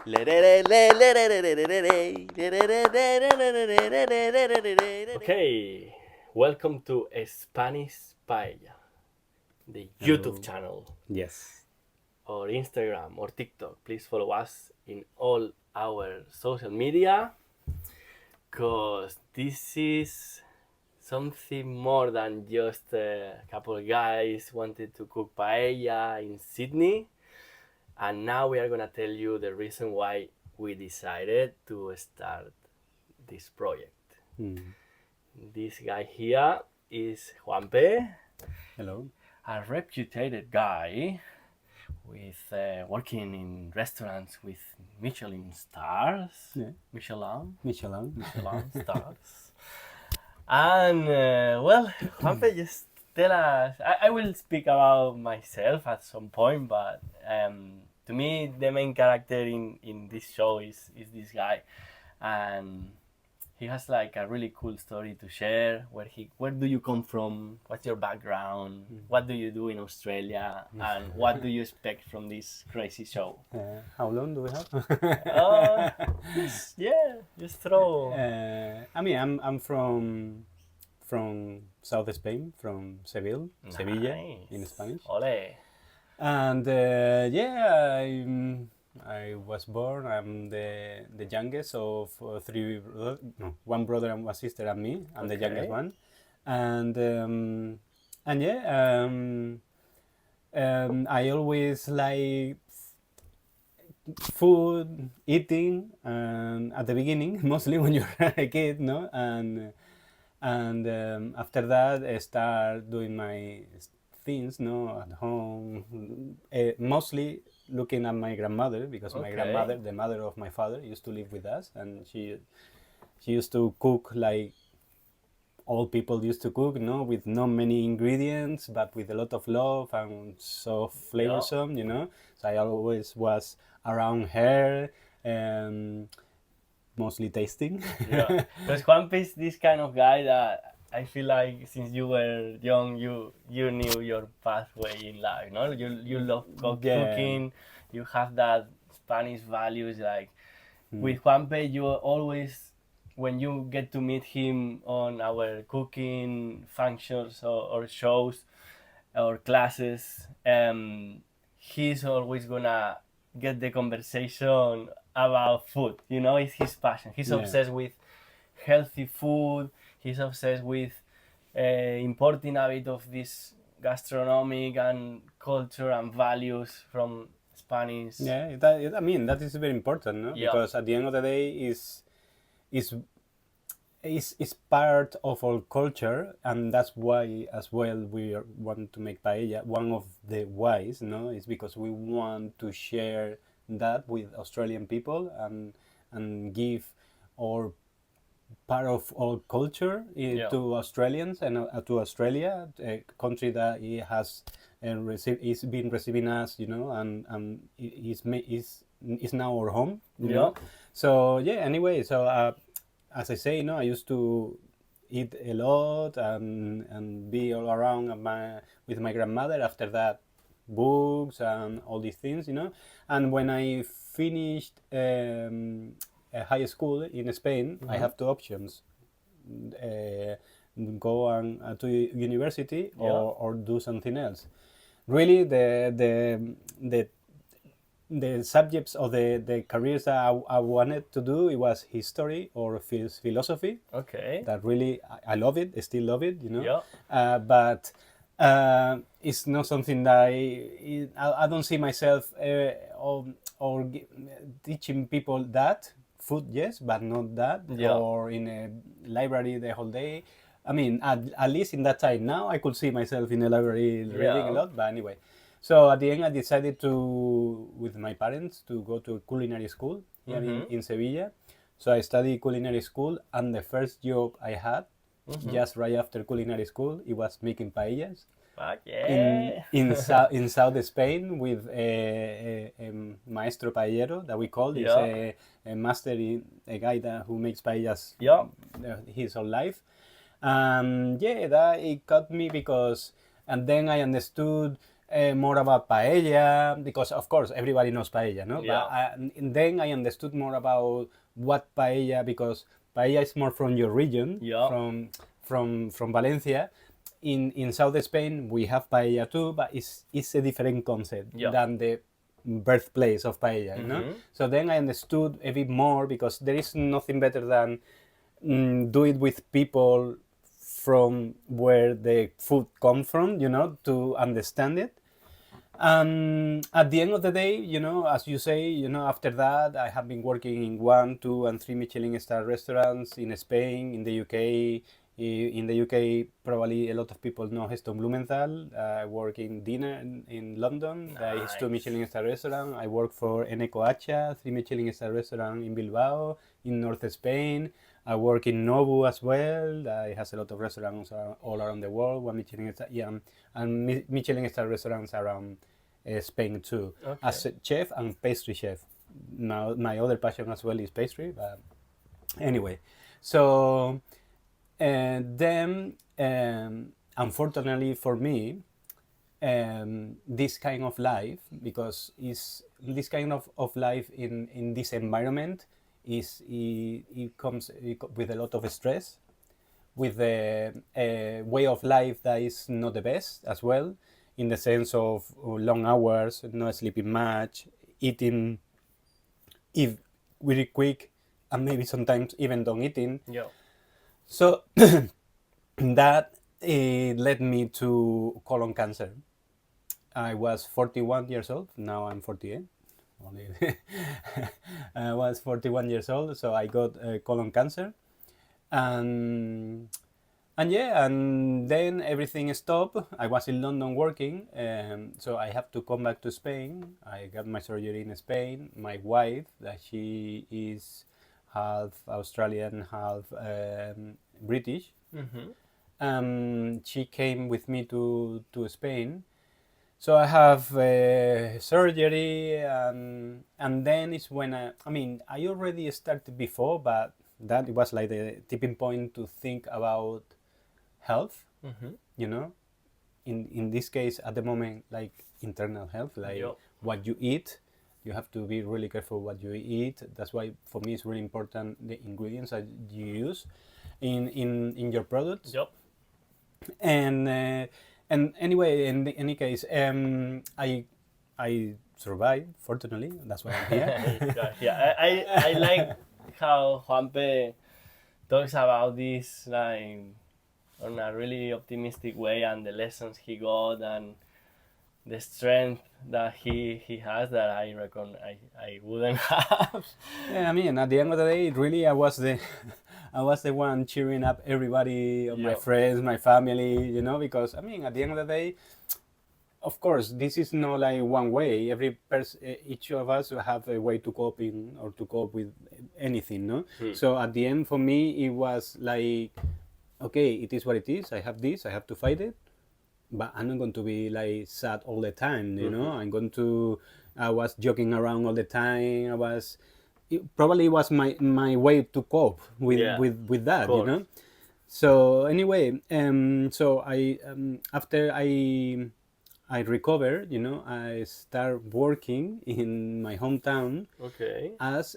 Okay, welcome to Spanish Paella, the YouTube channel Yes. or Instagram or TikTok. Please follow us in all our social media because this is something more than just a couple of guys wanted to cook paella in Sydney. And now we are gonna tell you the reason why we decided to start this project. Mm. This guy here is Juanpe, Hello. a reputed guy with working in restaurants with Michelin stars, Yeah. Michelin Michelin. stars. And well, Juanpe, just tell us. I will speak about myself at some point, but to me, the main character in this show is this guy, and he has like a really cool story to share. Where do you come from? What's your background? What do you do in Australia? And what do you expect from this crazy show? How long do we have? Just throw. I'm from South Spain, from Sevilla in Nice. Spanish. Ole. And I was born. I'm the youngest of three. One brother and one sister and me. I'm the Okay. youngest one, and yeah. I always like food, eating, and at the beginning, mostly when you're a kid, no, and after that, I start doing my things, no, at home, mostly looking at my grandmother because my Okay. grandmother, the mother of my father, used to live with us, and she used to cook like old people used to cook, no, with not many ingredients, but with a lot of love and so flavorsome, you know. So I always was around her, mostly tasting. Yeah, because Juanpe is this kind of guy that I feel like since you were young, you knew your pathway in life. No, you love Yeah. cooking. You have that Spanish values. Like with Juanpe, you always when you get to meet him on our cooking functions or shows or classes, he's always gonna get the conversation about food. You know, it's his passion. He's Yeah. obsessed with healthy food. He's obsessed with importing a bit of this gastronomic and culture and values from Spanish. Yeah, that is very important, no? Yeah. Because at the end of the day, is is part of our culture, and that's why as well want to make paella. One of the whys, no, is because we want to share that with Australian people and give our part of our culture Yeah. to Australians and to Australia, a country that it has is been receiving us, you know, and is now our home, you know. So yeah, anyway, so as I say, you know, I used to eat a lot and be all around with my grandmother. After that, books and all these things, you know. And when I finished high school in Spain, I have two options: go to university or do something else. Really, the subjects or the careers that I wanted to do, it was history or philosophy. Okay. That really I love it. I still love it, you know. Yeah. But it's not something that I don't see myself or teaching people that food, yes, but not that, Yeah. or in a library the whole day. I mean, at least in that time. Now I could see myself in a library reading a lot, but anyway. So at the end, I decided with my parents, to go to culinary school here in Sevilla. So I studied culinary school, and the first job I had, just right after culinary school, it was making paellas. Fuck yeah. In South Spain with a maestro paellero that we call. He's Yeah. a master, a guy who makes paellas Yeah. his whole life. Yeah, that it got me because, and then I understood more about paella, because of course everybody knows paella, no? Yeah. And then I understood more about what paella, because paella is more from your region, Yeah. from Valencia. In South Spain we have paella too, but it's a different concept Yeah. than the birthplace of paella, you know? So then I understood a bit more, because there is nothing better than do it with people from where the food come from, you know, to understand it. At the end of the day, you know, as you say, you know, after that, I have been working in 1, 2, and 3 Michelin star restaurants in Spain, in the UK. In the UK, probably a lot of people know Heston Blumenthal. I work in dinner in London. That is 2 Michelin star restaurant. I work for Eneco Hacha, 3 Michelin star restaurant in Bilbao, in North Spain. I work in Nobu as well. That has a lot of restaurants all around the world. 1 Michelin star, yeah, and Michelin star restaurants around Spain too, as a chef and pastry chef. Now my other passion as well is pastry, but anyway. So then, unfortunately for me, this kind of life, because is this kind of life in this environment it comes with a lot of stress, with a way of life that is not the best as well, in the sense of long hours, not sleeping much, eating if really quick, and maybe sometimes even don't eating. Yeah. So that led me to colon cancer. I was 41 years old. Now I'm 48. Only I was 41 years old, so I got colon cancer, and yeah, and then everything stopped. I was in London working, so I have to come back to Spain. I got my surgery in Spain. My wife, that she is half Australian, half British, she came with me to Spain. So I have surgery, and then it's when I mean, I already started before, but that was like the tipping point to think about health, you know, in this case at the moment, like internal health, like Yep. what you eat. You have to be really careful what you eat. That's why for me it's really important the ingredients that you use in your products. Yep. And anyway, in any case, I survived, fortunately. That's why I'm here. Yeah, I like how Juanpe talks about this like on a really optimistic way, and the lessons he got, and the strength that he has, that I reckon I wouldn't have. Yeah, I mean, at the end of the day, really, I was the I was the one cheering up everybody, my Yeah. friends, my family, you know, because I mean, at the end of the day, of course, this is not like one way. Every person, each of us have a way to cope in or to cope with anything, no? So at the end, for me, it was like, okay, it is what it is. I have this. I have to fight it, but I'm not going to be like sad all the time, you know. I'm going to. I was joking around all the time. It probably was my way to cope with Yeah, with that, you course. know. So anyway, so after I recovered, you know, I start working in my hometown Okay. as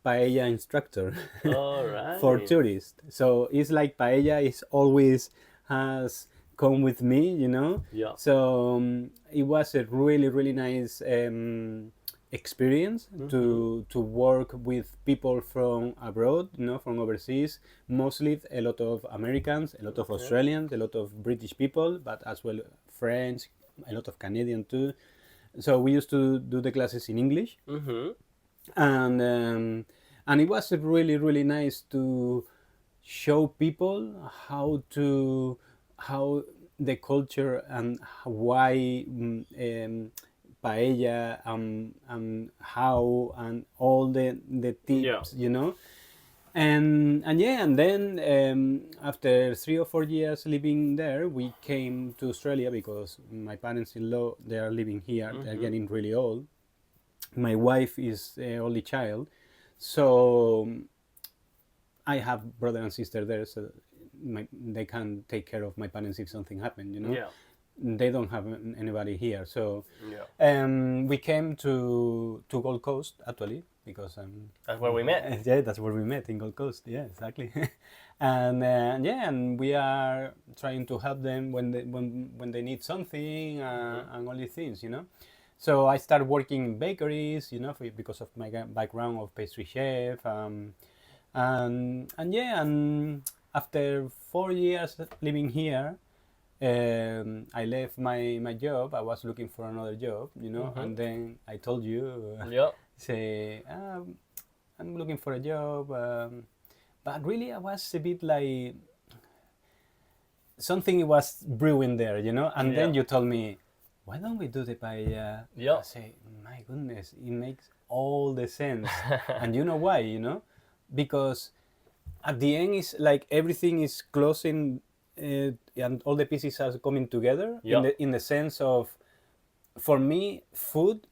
paella instructor All right. for tourists. So it's like paella is always has come with me, you know. Yeah. So it was a really nice experience to work with people from abroad, you know, from overseas. Mostly a lot of Americans, a lot of Australians, a lot of British people, but as well French, a lot of Canadian too. So we used to do the classes in English, and it was really nice to show people how the culture and why paella and how and all the tips, you know. And yeah, and then after 3 or 4 years living there, we came to Australia because my parents-in-law, they are living here. They're getting really old. My wife is the only child, so I have brother and sister there, so they can take care of my parents if something happened, you know. Yeah. they don't have anybody here. So Yeah. we came to Gold Coast actually because That's where we met. yeah, that's where we met in Gold Coast. Yeah, exactly. And yeah, and we are trying to help them when they need something and all these things, you know. So I started working in bakeries, you know, because of my background of pastry chef, and yeah, and after 4 years living here, I left my job. I was looking for another job, you know, and then I told you, Yeah. say, I'm looking for a job, but really I was a bit like something was brewing there, you know. And then Yeah. you told me, why don't we do the paella? Yeah. I say, my goodness, it makes all the sense. And you know why, you know, because at the end is like everything is closing, and all the pieces are coming together Yeah. in the sense of, for me, food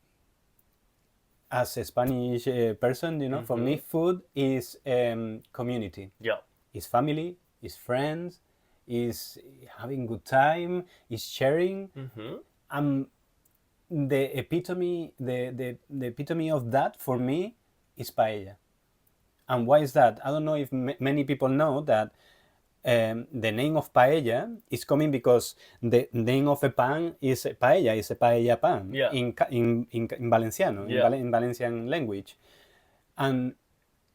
as a Spanish person, you know, for me, food is community. Yeah. Is family, is friends, is having good time, is sharing. Um, the epitome, the epitome of that for me is paella. And why is that? I don't know if many people know that the name of paella is coming because the name of a pan is paella, is a paella pan Yeah. in Valenciano, Yeah. in Valencian language. And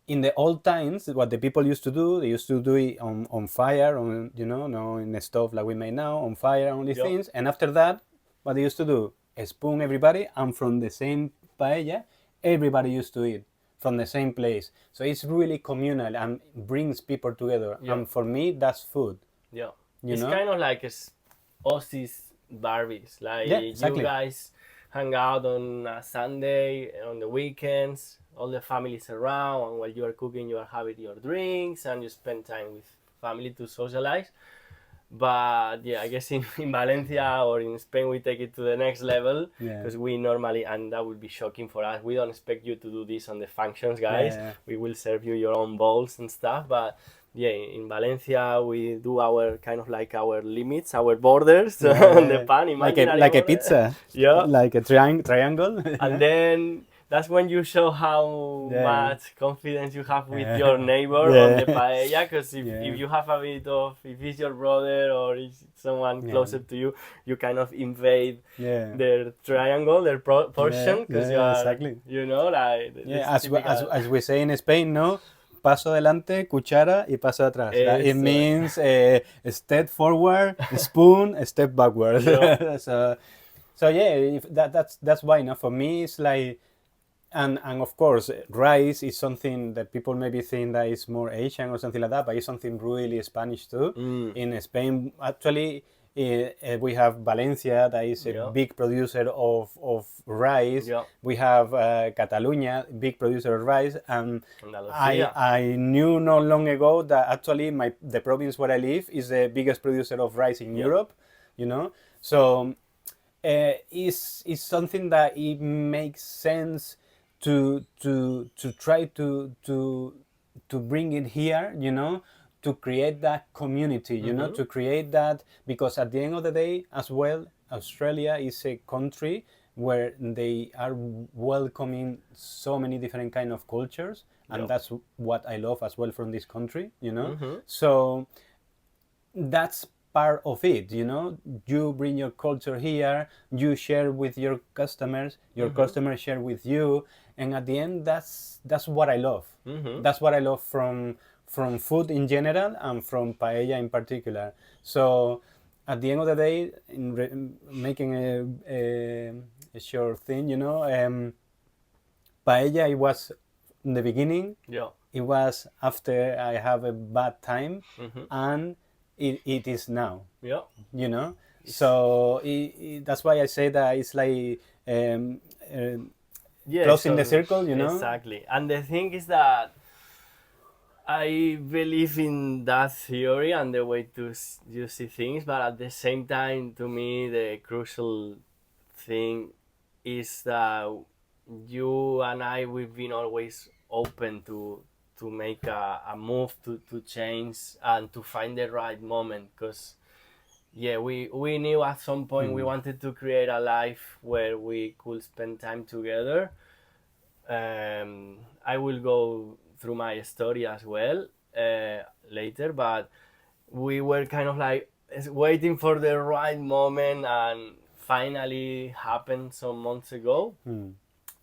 in the old times, what the people used to do, they used to do it on fire, on, you know, no in a stove like we make now, on fire, on these Yeah. things. And after that, what they used to do, spoon everybody, and from the same paella, everybody used to eat from the same place. So it's really communal and brings people together. Yeah. And for me, that's food. Yeah. You It's know? kind of like Aussies Barbies. Like Yeah, you exactly. guys hang out on a Sunday, on the weekends, all the family's around, and while you are cooking, you are having your drinks and you spend time with family to socialize. But yeah, I guess in Valencia or in Spain, we take it to the next level Yeah. because we normally, and that would be shocking for us, we don't expect you to do this on the functions, guys. Yeah. We will serve you your own bowls and stuff, but yeah, in Valencia we do our kind of like our limits, our borders on the pan, imaginary Like a border. pizza, Yeah, like a triangle. and then that's when you show how Yeah. much confidence you have with your neighbor on the Yeah. paella. Because Yeah. if you have a bit of, if it's your brother or it's someone Yeah. closer to you, you kind of invade Yeah. their triangle, their portion, because you Yeah, are, exactly. you know, like this Yeah, typical. as we say in Spain, no? Paso adelante, cuchara, y paso atrás. It Eso. means a step forward, a spoon, a step backward. Yeah. So yeah, if that's why. Now for me, it's like, and of course, rice is something that people maybe think that is more Asian or something like that, but it's something really Spanish too. In Spain, actually, we have Valencia, that is a Yeah. big producer of rice. Yeah. We have Catalonia, big producer of rice, and Andalusia. I knew not long ago that actually the province where I live is the biggest producer of rice in Yeah. Europe. You know, so is something that it makes sense to try to bring it here, you know, to create that community, you know, to create that, because at the end of the day as well, Australia is a country where they are welcoming so many different kind of cultures, and Yeah. that's what I love as well from this country, you know. So that's part of it, you know. You bring your culture here, you share with your customers, your customers share with you, and at the end, that's what I love. That's what I love from food in general and from paella in particular. So at the end of the day, making a short thing, you know, paella, it was in the beginning, Yeah. it was after I have a bad time, and it is now, Yeah. you know. So that's why I say that it's like Yeah, closing the so circle, you know. exactly. And the thing is that I believe in that theory and the way to you see things, but at the same time, to me, the crucial thing is that you and I, we've been always open to make a move to change and to find the right moment, because yeah, we knew at some point we wanted to create a life where we could spend time together. I will go through my story as well later, but we were kind of like waiting for the right moment, and finally happened some months ago.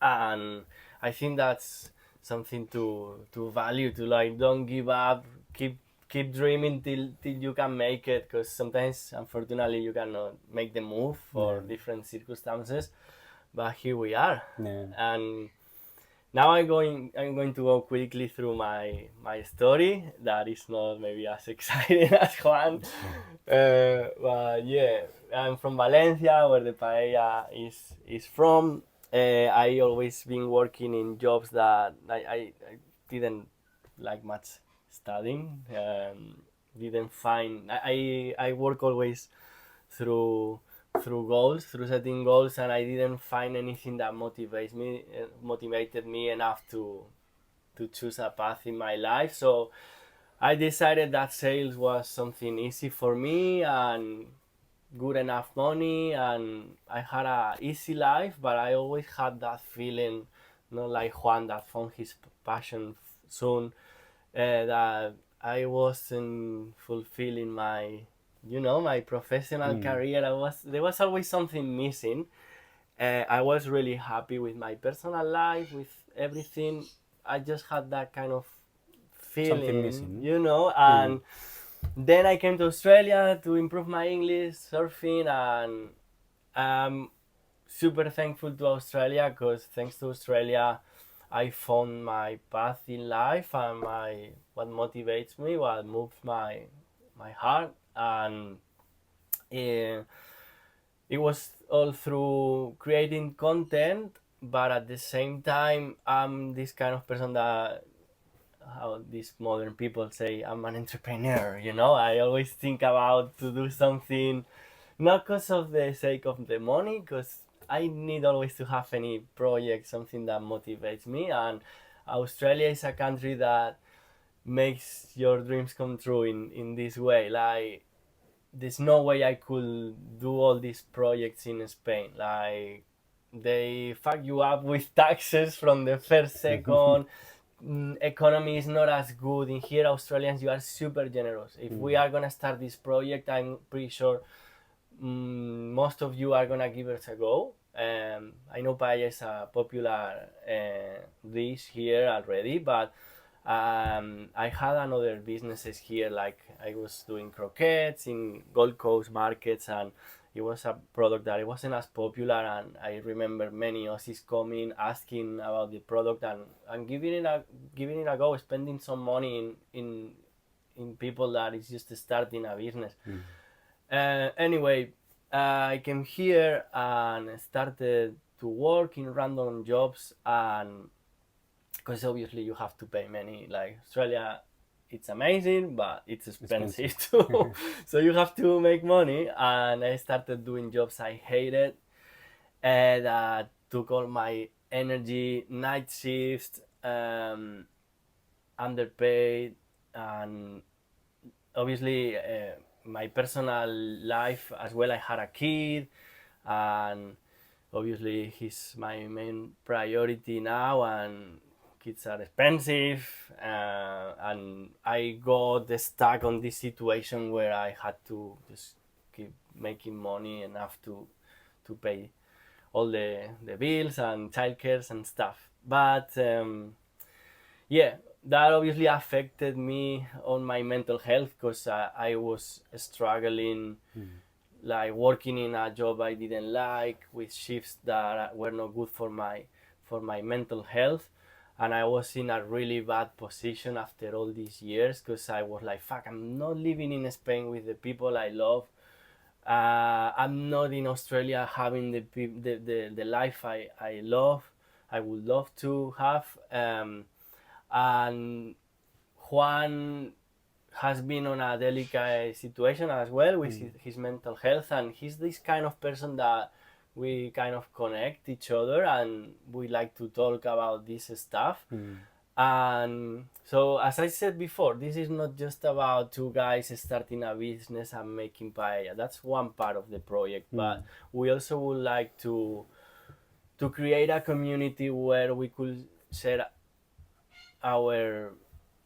And I think that's something to value, to like don't give up, keep dreaming till you can make it, because sometimes unfortunately you cannot make the move for different circumstances, but here we are. And now I'm going to go quickly through my story that is not maybe as exciting as Juan. But yeah, I'm from Valencia, where the paella is from. I always been working in jobs that I didn't like much studying. Didn't find I work always through through setting goals, and I didn't find anything that motivated me enough to choose a path in my life. So I decided that sales was something easy for me and good enough money, and I had a easy life, but I always had that feeling, not like Juan that found his passion soon, that I wasn't fulfilling my professional career. There was always something missing. I was really happy with my personal life, with everything. I just had that kind of Something feeling, missing. and then I came to Australia to improve my English surfing, and I'm super thankful to Australia, because thanks to Australia I found my path in life and my what motivates me, what moves my heart. And uh, it was all through creating content, but at the same time I'm this kind of person that, how these modern people say, I'm an entrepreneur. I always think about to do something, not because of the sake of the money, because I need always to have any project, something that motivates me. And Australia is a country that makes your dreams come true in this way. Like, there's no way I could do all these projects in Spain. Like, they fuck you up with taxes from the first second. Economy is not as good in here. Australians, you are super generous. If we are gonna start this project, I'm pretty sure most of you are gonna give it a go. I know paella is a popular dish here already, but I had another businesses here, like I was doing croquettes in Gold Coast markets, and it was a product that it wasn't as popular. And I remember many Aussies coming asking about the product, and giving it a go, spending some money in people that is just starting a business. Anyway, I came here and started to work in random jobs, and because obviously you have to pay money. Like, Australia, it's amazing, but it's expensive too. So you have to make money, and I started doing jobs I hated, and that took all my energy. Night shifts, underpaid, and obviously my personal life as well. I had a kid, and obviously he's my main priority now, and kids are expensive, and I got stuck on this situation where I had to just keep making money enough to pay all the bills and childcares and stuff. But yeah, that obviously affected me on my mental health, because I was struggling, like working in a job I didn't like, with shifts that were not good for my mental health. And I was in a really bad position after all these years, because I was like, fuck, I'm not living in Spain with the people I love. I'm not in Australia having the life I love, I would love to have. And Juan has been on a delicate situation as well with his mental health, and he's this kind of person that we kind of connect each other, and we like to talk about this stuff. And so, as I said before, this is not just about two guys starting a business and making paella. That's one part of the project, but we also would like to create a community where we could share our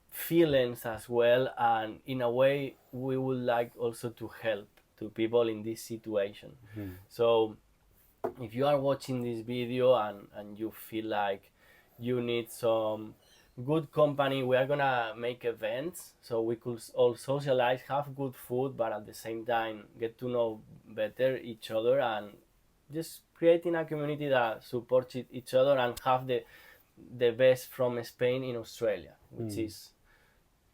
feelings as well, and in a way we would like also to help to people in this situation. So if you are watching this video and you feel like you need some good company, we are gonna make events so we could all socialize, have good food, but at the same time get to know better each other, and just creating a community that supports each other and have the best from Spain in Australia, which is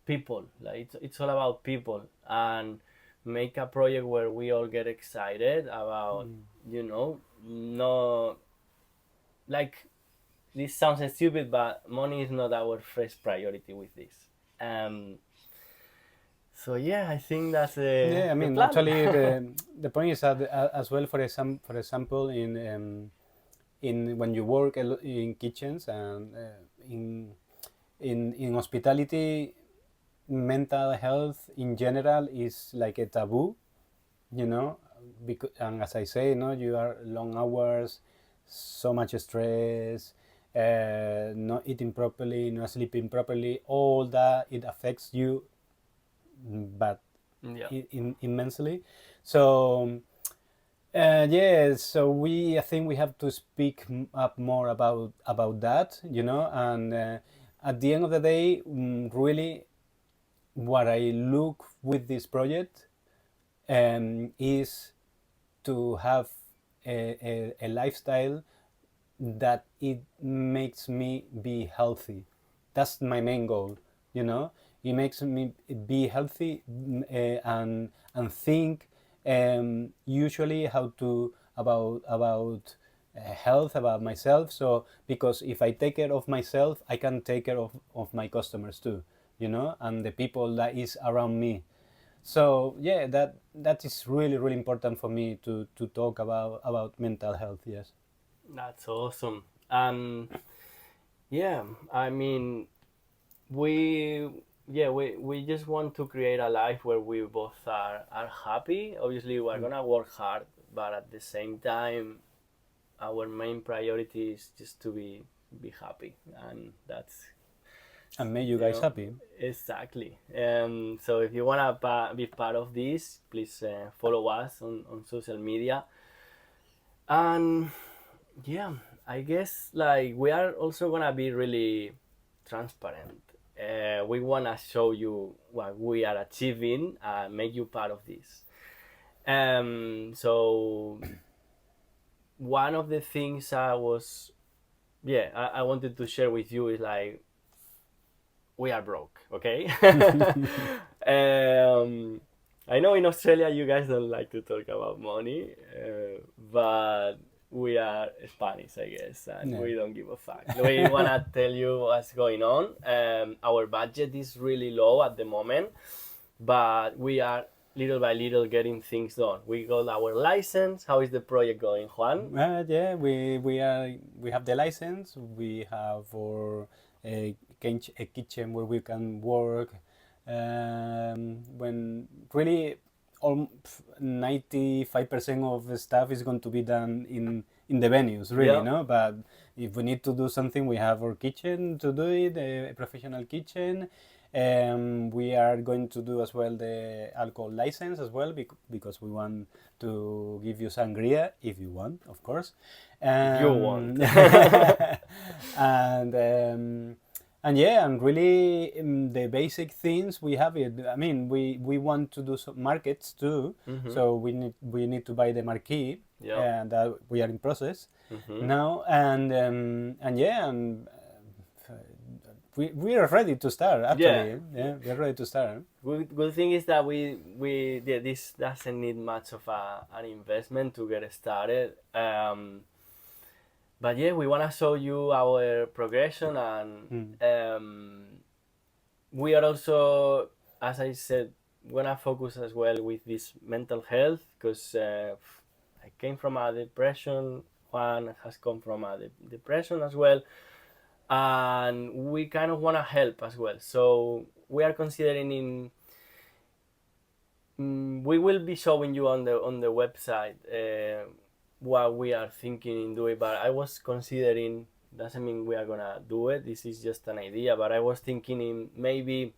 people. Like it's all about people, and make a project where we all get excited about, you know, no, like, this sounds stupid, but money is not our first priority with this. Um, so yeah, I think that's Yeah, I the mean, plan. actually, the point is that as well, for example, in when you work in kitchens and in hospitality, mental health in general is like a taboo, you know, because, and as I say, you are long hours, so much stress, not eating properly, not sleeping properly, all that, it affects you, but Yeah. immensely. So yeah, so I think we have to speak up more about that, and at the end of the day, really, what I look with this project is to have a lifestyle that it makes me be healthy. That's my main goal, you know. It makes me be healthy, and think usually how to about health, about myself. So because if I take care of myself, I can take care of my customers too, and the people that is around me. So yeah, that is really really important for me to talk about mental health. Yes. That's awesome. Yeah, I mean, we we just want to create a life where we both are happy. Obviously, we're gonna work hard, but at the same time, our main priority is just to be happy, and that's, And make you you guys know, happy. exactly. So if you wanna be part of this, please follow us on social media. And yeah, I guess like we are also gonna be really transparent. We wanna show you what we are achieving and make you part of this. So one of the things I wanted to share with you is like, we are broke, okay? I know in Australia you guys don't like to talk about money, but we are Spanish, I guess, and Yeah. we don't give a fuck. We wanna tell you what's going on. Our budget is really low at the moment, but we are little by little getting things done. We got our license. How is the project going, Juan? Yeah, we have the license. We have our a kitchen where we can work. When really, 95% of the stuff is going to be done in the venues, really, Yeah. no. But if we need to do something, we have our kitchen to do it, a professional kitchen. We are going to do as well the alcohol license as well, because we want to give you sangria if you want, of course. If you want. And and yeah, and really, the basic things we have it. I mean, we want to do some markets too, so we need to buy the marquee, Yeah. and that we are in process Mm-hmm. now, and yeah, and we are ready to start. Actually, yeah, we are ready to start. Good thing is that this doesn't need much of an investment to get started. But yeah, we wanna show you our progression, and we are also, as I said, gonna focus as well with this mental health, because I came from a depression. Juan has come from a depression as well, and we kind of want to help as well. So we are considering we will be showing you on the website what we are thinking in doing, but I was considering, doesn't mean we are gonna do it, this is just an idea, but I was thinking in maybe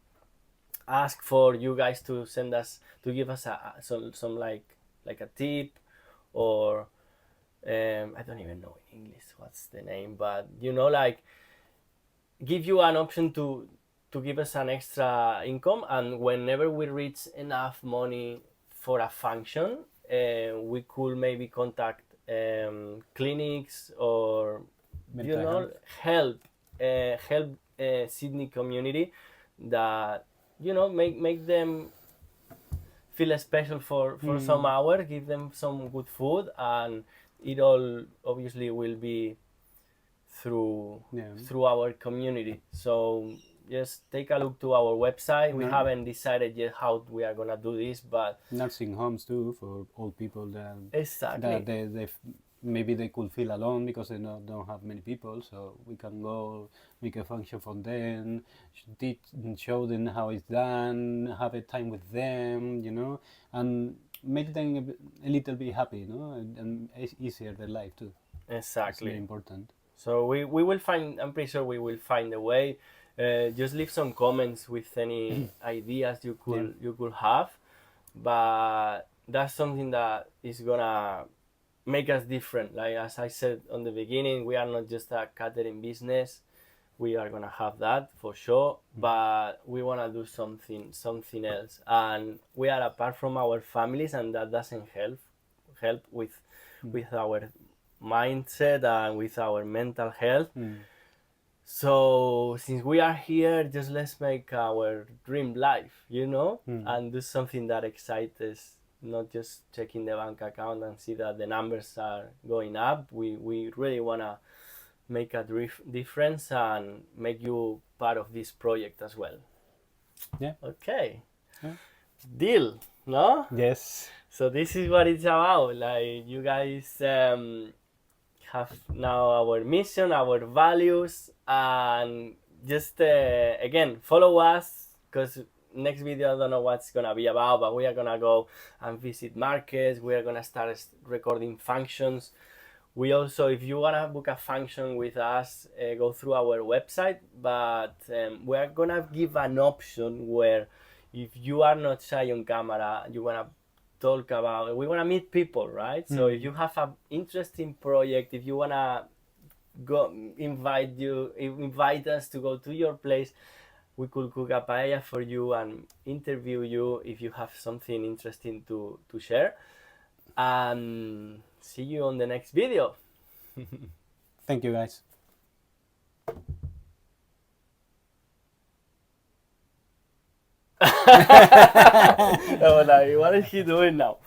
ask for you guys to send us, to give us some like a tip, or I don't even know in English what's the name, but you know, like give you an option to give us an extra income, and whenever we reach enough money for a function, we could maybe contact clinics, or Mental you know, health. help Sydney community, that you know, make them feel special for some hour, give them some good food, and it all obviously will be through our community. So just take a look to our website. We haven't decided yet how we are gonna do this, but nursing homes too, for old people that exactly, that they maybe they could feel alone because they don't have many people, so we can go make a function for them, teach, show them how it's done, have a time with them, you know, and make them a little bit happy, you know, and it's easier their life too. exactly, it's very important. So we will find, I'm pretty sure we will find a way. Just leave some comments with any ideas you could have, but that's something that is gonna make us different. Like as I said on the beginning, we are not just a catering business. We are gonna have that for sure, but we wanna do something else, and we are apart from our families, and that doesn't help with our mindset and with our mental health. So since we are here, just let's make our dream life, you know, and do something that excites us, not just checking the bank account and see that the numbers are going up. We really want to make a difference and make you part of this project as well. Yeah. Okay. Yeah. Deal, no? Yes. So this is what it's about. Like, you guys have now our mission, our values, and just again, follow us, because next video I don't know what's gonna be about, but we are gonna go and visit markets. We are gonna start recording functions. We also, if you wanna book a function with us, go through our website, but we are gonna give an option where if you are not shy on camera, you wanna talk about, we want to meet people, right? So if you have an interesting project, if you want to go invite us to go to your place, we could cook a paella for you and interview you if you have something interesting to share. And see you on the next video. Thank you, guys. Like, what is he doing now?